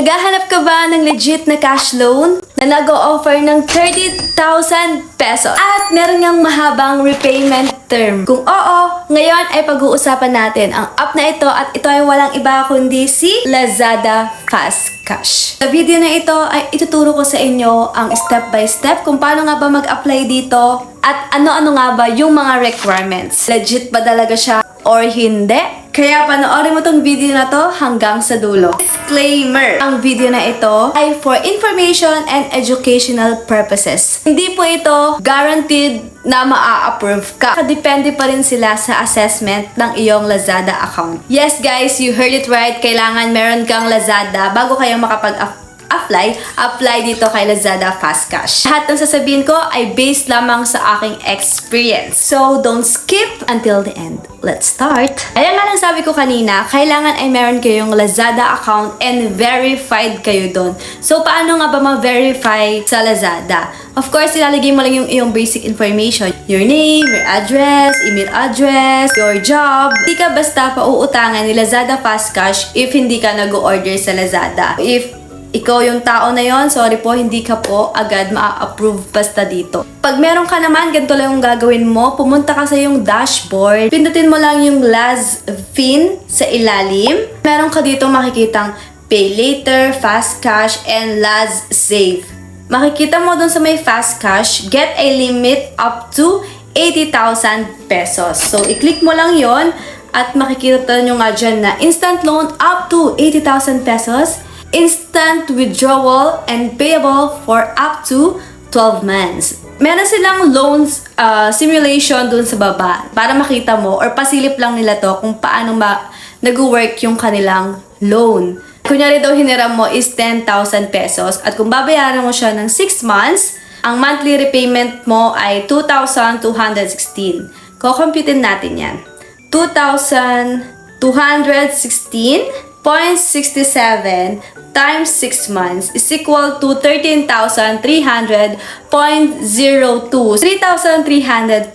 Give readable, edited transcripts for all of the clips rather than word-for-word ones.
Naghahanap ka ba ng legit na cash loan na nag-o-offer ng 30,000 pesos at meron ngang mahabang repayment term? Kung oo, ngayon ay pag-uusapan natin ang app na ito at ito ay walang iba kundi si Lazada Fast Cash. Sa video na ito ay ituturo ko sa inyo ang step by step kung paano nga ba mag-apply dito at ano-ano nga ba yung mga requirements. Legit ba talaga siya or hindi? Kaya panoorin mo tong video na to hanggang sa dulo. Disclaimer! Ang video na ito ay for information and educational purposes. Hindi po ito guaranteed na maa-approve ka. Depende pa rin sila sa assessment ng iyong Lazada account. Yes guys, you heard it right. Kailangan meron kang Lazada bago kayong apply dito kay Lazada Fast Cash. Lahat ng sasabihin ko ay based lamang sa aking experience. So, don't skip until the end. Let's start! Ayan nga lang sabi ko kanina, kailangan ay meron kayong Lazada account and verified kayo doon. So, paano nga ba ma-verify sa Lazada? Of course, ilalagay mo lang yung iyong basic information. Your name, your address, email address, your job. Hindi ka basta pauutangan ni Lazada Fast Cash if hindi ka nag-order sa Lazada. If ikaw yung tao na yon, sorry po, hindi ka po agad ma-approve basta dito. Pag meron ka naman, ganito lang yung gagawin mo. Pumunta ka sa yung dashboard. Pindutin mo lang yung LazFin sa ilalim. Meron ka dito makikitang Pay Later, Fast Cash, and LazSave. Makikita mo dun sa may Fast Cash, get a limit up to 80,000 pesos. So, i-click mo lang yon at makikita nyo nga dyan na instant loan up to 80,000 pesos. Instant withdrawal and payable for up to 12 months. Meron silang loans simulation dun sa baba para makita mo or pasilip lang nila to kung paano nag-work yung kanilang loan. Kunyari daw hiniram mo is 10,000 pesos at kung babayaran mo siya ng 6 months, ang monthly repayment mo ay 2,216. Kukumputin natin yan. 2,216.67 times 6 months is equal to 13,300.02. 3,300.02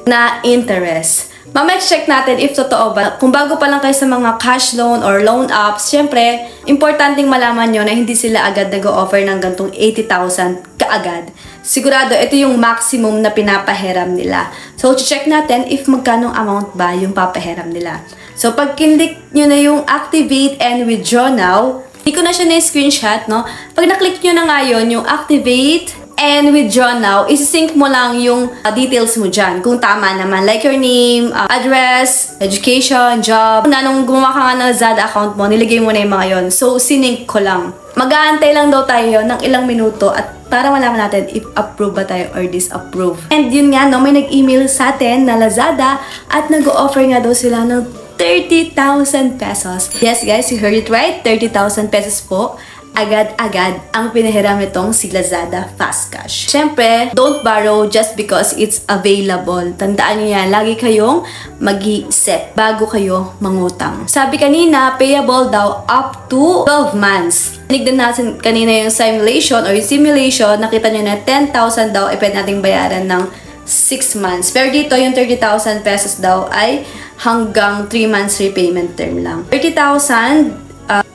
na interest. Mamaya check natin if totoo ba. Kung bago pa lang kayo sa mga cash loan or loan apps, syempre, importanteng malaman nyo na hindi sila agad nag-o-offer ng gantong 80,000 kaagad. Sigurado, ito yung maximum na pinapahiram nila. So, check natin if magkano amount ba yung papahiram nila. So, pag kinlik nyo na yung activate and withdraw now, hindi ko na siya na-screenshot, no? Pag naklik nyo na nga yun, yung activate and withdraw now, isi-sync mo lang yung details mo dyan. Kung tama naman, like your name, address, education, job. Nung gumawa ka nga ng Lazada account mo, nilagay mo na yung mga yun. So, sinink ko lang. Mag-aantay lang daw tayo ng ilang minuto at para malaman natin if approve ba tayo or disapprove. And yun nga, no, may nag-email sa atin na Lazada at nag-offer nga daw sila ng 30,000 pesos. Yes guys, you heard it right. 30,000 pesos po. Agad-agad ang pinahiram nitong si Lazada Fast Cash. Siyempre, don't borrow just because it's available. Tandaan nyo yan, lagi kayong mag-iisip bago kayo mangutang. Sabi kanina, payable daw up to 12 months. Tinignan natin kanina yung simulation or yung simulation, nakita nyo na 10,000 daw ay pwede nating bayaran ng 6 months. Pero dito, yung 30,000 pesos daw ay hanggang 3 months repayment term lang. 30,000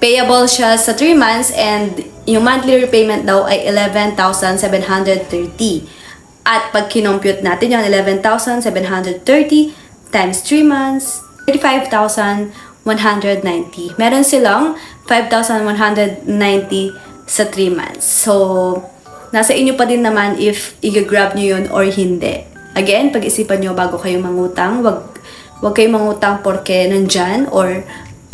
payable siya sa 3 months and yung monthly repayment daw ay 11,730. At pag kinompute natin yung 11,730 times 3 months, 35,190. Meron silang 5,190 sa 3 months. So, nasa inyo pa din naman if i-grab nyo yun or hindi. Again, pag-isipan nyo bago kayo mangutang. Wag kayong mangutang porke nandyan or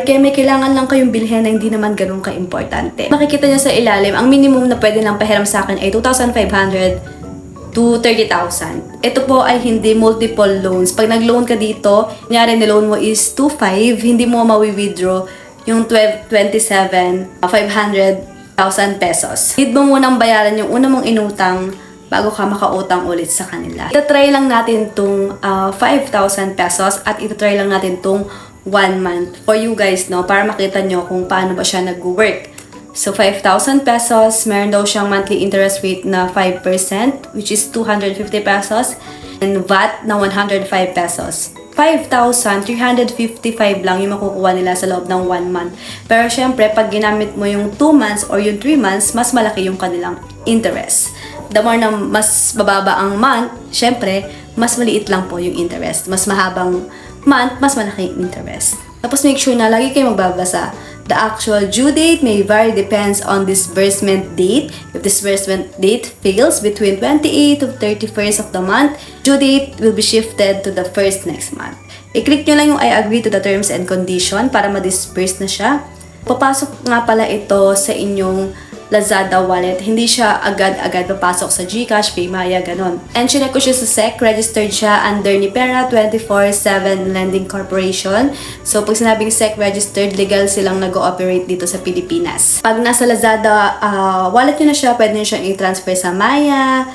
kaya may kailangan lang kayong bilhin na hindi naman ganun ka-importante. Makikita nyo sa ilalim, ang minimum na pwede lang pahiram sa akin ay 2,500 to 30,000. Ito po ay hindi multiple loans. Pag nag-loan ka dito, nyari ni-loan mo is 2,500, hindi mo mawi-withdraw yung 27,500,000 pesos. Need mo munang bayaran yung una mong inutang bago ka makautang ulit sa kanila. Itatry lang natin tong 5,000 pesos at itatry lang natin tong 1 month for you guys, no? Para makita nyo kung paano ba siya nag-work. So, 5,000 pesos, meron daw siyang monthly interest rate na 5%, which is 250 pesos. and VAT na 105 pesos. 5,355 lang yung makukuha nila sa loob ng 1 month. Pero syempre, pag ginamit mo yung 2 months or yung 3 months, mas malaki yung kanilang interest. The more na mas bababa ang month, syempre, mas maliit lang po yung interest. Mas mahabang month, mas malaki yung interest. Tapos make sure na lagi kayo magbabasa. The actual due date may vary depends on disbursement date. If disbursement date fails between 28 to 31st of the month, due date will be shifted to the first next month. I-click nyo lang yung I agree to the terms and condition para ma-disburse na siya. Papasok nga pala ito sa inyong Lazada wallet. Hindi siya agad-agad papasok sa GCash, Paymaya, ganon. And chinek ko siya sa SEC, registered siya under ni Pera 24/7 Lending Corporation. So, pag sinabing SEC registered, legal silang nag-ooperate dito sa Pilipinas. Pag nasa Lazada wallet nyo na siya, pwede nyo siyang i-transfer sa Maya,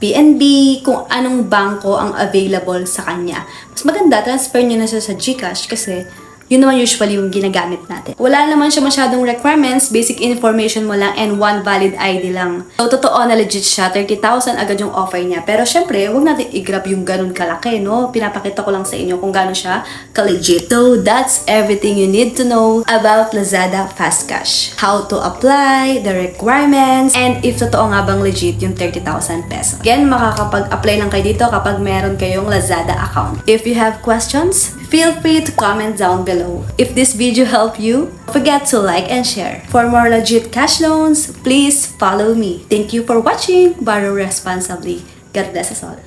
PNB, kung anong bangko ang available sa kanya. Mas maganda, transfer nyo na siya sa GCash kasi yun naman usually yung ginagamit natin. Wala naman siya masyadong requirements, basic information mo lang, and one valid ID lang. So, totoo na legit siya, 30,000 agad yung offer niya. Pero syempre, huwag natin i-grab yung ganun kalaki, no? Pinapakita ko lang sa inyo kung gano'n siya ka-legit. So, that's everything you need to know about Lazada Fast Cash. How to apply, the requirements, and if totoo nga bang legit yung 30,000 pesos. Again, makakapag-apply lang kayo dito kapag meron kayong Lazada account. If you have questions, feel free to comment down below. If this video helped you, don't forget to like and share. For more legit cash loans, please follow me. Thank you for watching. Borrow responsibly. God bless us all.